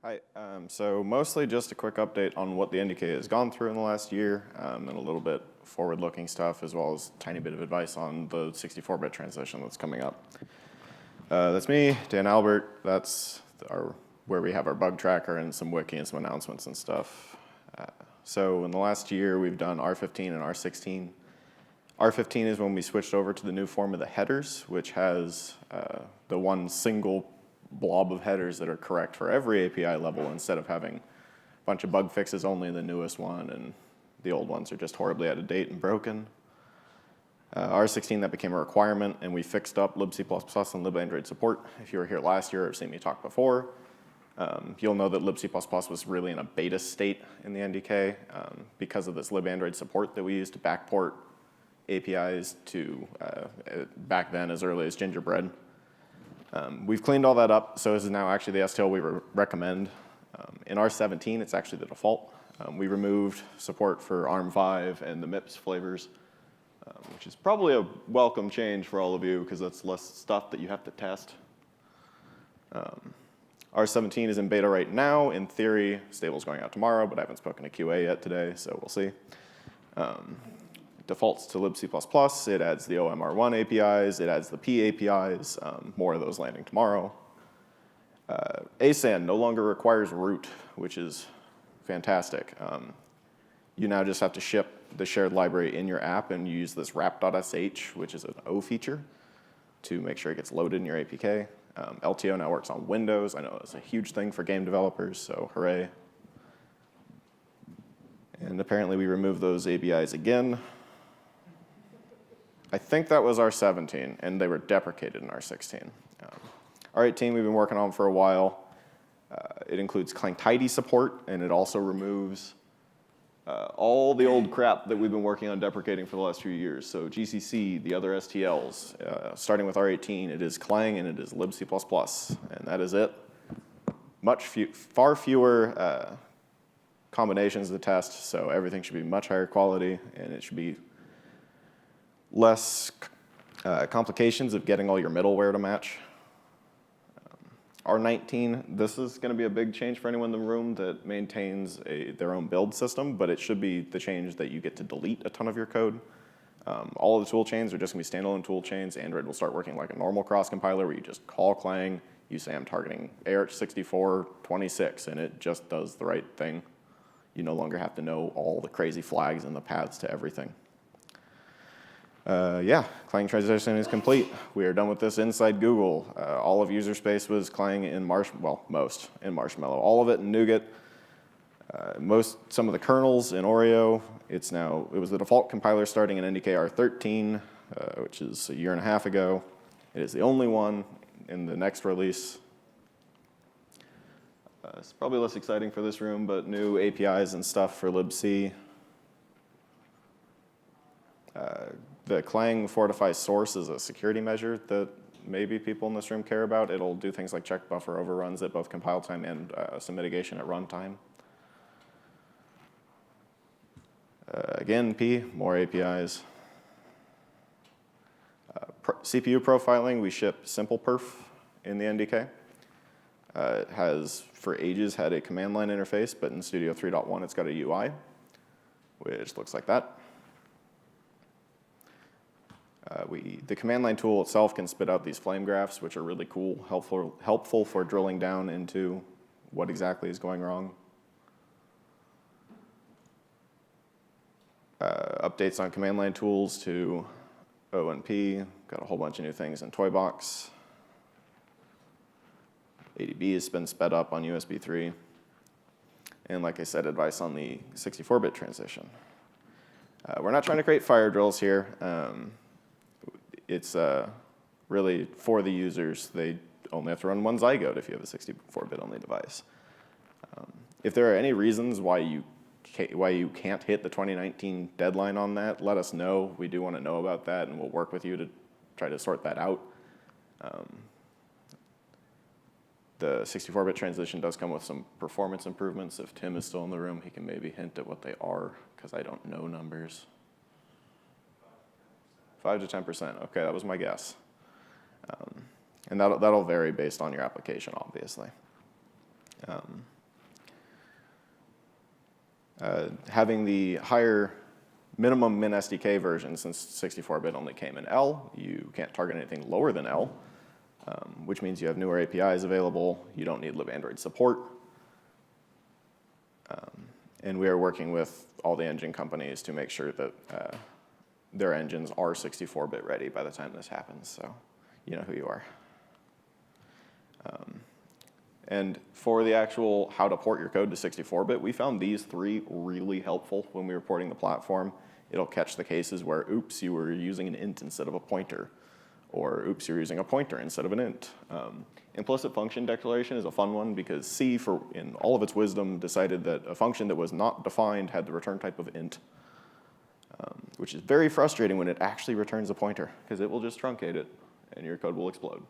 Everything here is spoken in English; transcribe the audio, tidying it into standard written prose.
Hi. So mostly just a quick update on what the NDK has gone through in the last year, and a little bit forward-looking stuff, as well as a tiny bit of advice on the 64-bit transition that's coming up. That's me, Dan Albert. That's where we have our bug tracker and some wiki and some announcements and stuff. So in the last year, we've done R15 and R16. R15 is when we switched over to the new form of the headers, which has the one single blob of headers that are correct for every API level instead of having a bunch of bug fixes only in the newest one, and the old ones are just horribly out of date and broken. R16, that became a requirement, and we fixed up libc++ and libandroid support. If you were here last year or have seen me talk before, you'll know that libc++ was really in a beta state in the NDK because of this libandroid support that we used to backport APIs to back then as early as Gingerbread. We've cleaned all that up, so this is now actually the STL we recommend. In R17, it's actually the default. We removed support for ARM5 and the MIPS flavors, which is probably a welcome change for all of you because that's less stuff that you have to test. R17 is in beta right now. In theory, stable's going out tomorrow, but I haven't spoken to QA yet today, so we'll see. Defaults to libc++, it adds the OMR1 APIs, it adds the P APIs, more of those landing tomorrow. ASAN no longer requires root, which is fantastic. You now just have to ship the shared library in your app and use this wrap.sh, which is an O feature, to make sure it gets loaded in your APK. LTO now works on Windows. I know it's a huge thing for game developers, so hooray. And apparently we removed those APIs again. I think that was R17, and they were deprecated in R16. R18 we've been working on for a while. It includes Clang tidy support, and it also removes all the old crap that we've been working on deprecating for the last few years. So GCC, the other STLs, starting with R18, it is Clang and it is libc++, and that is it. Far fewer combinations to test, so everything should be much higher quality, and it should be less complications of getting all your middleware to match. R19, this is going to be a big change for anyone in the room that maintains their own build system, but it should be the change that you get to delete a ton of your code. All of the tool chains are just going to be standalone tool chains. Android will start working like a normal cross compiler where you just call Clang, you say I'm targeting ARCH6426, and it just does the right thing. You no longer have to know all the crazy flags and the paths to everything. Yeah, Clang transition is complete. We are done with this inside Google. All of user space was Clang in most in Marshmallow. All of it in Nougat. Some of the kernels in Oreo. It was the default compiler starting in NDK R13, which is a year and a half ago. It is the only one in the next release. It's probably less exciting for this room, but new APIs and stuff for libc. The Clang Fortify source is a security measure that maybe people in this room care about. It'll do things like check buffer overruns at both compile time and some mitigation at runtime. Again, P, more APIs. CPU profiling, we ship simple perf in the NDK. It has, for ages, had a command line interface, but in Studio 3.1 it's got a UI, which looks like that. The command line tool itself can spit out these flame graphs, which are really cool, helpful for drilling down into what exactly is going wrong. Updates on command line tools to O and P. Got a whole bunch of new things in Toybox. ADB has been sped up on USB 3. And like I said, advice on the 64-bit transition. We're not trying to create fire drills here. It's really for the users. They only have to run one Zygote if you have a 64-bit only device. If there are any reasons why you can't hit the 2019 deadline on that, let us know. We do want to know about that, and we'll work with you to try to sort that out. The 64-bit transition does come with some performance improvements. If Tim is still in the room, he can maybe hint at what they are, because I don't know numbers. 5 to 10%. Okay, that was my guess. And that'll vary based on your application, obviously. Having the higher minimum min SDK version, since 64-bit only came in L, you can't target anything lower than L, which means you have newer APIs available. You don't need libandroid support. And we are working with all the engine companies to make sure that their engines are 64-bit ready by the time this happens, so you know who you are. And for the actual how to port your code to 64-bit, we found these three really helpful when we were porting the platform. It'll catch the cases where, oops, you were using an int instead of a pointer, or oops, you're using a pointer instead of an int. Implicit function declaration is a fun one because C, in all of its wisdom, decided that a function that was not defined had the return type of int, which is very frustrating when it actually returns a pointer because it will just truncate it and your code will explode.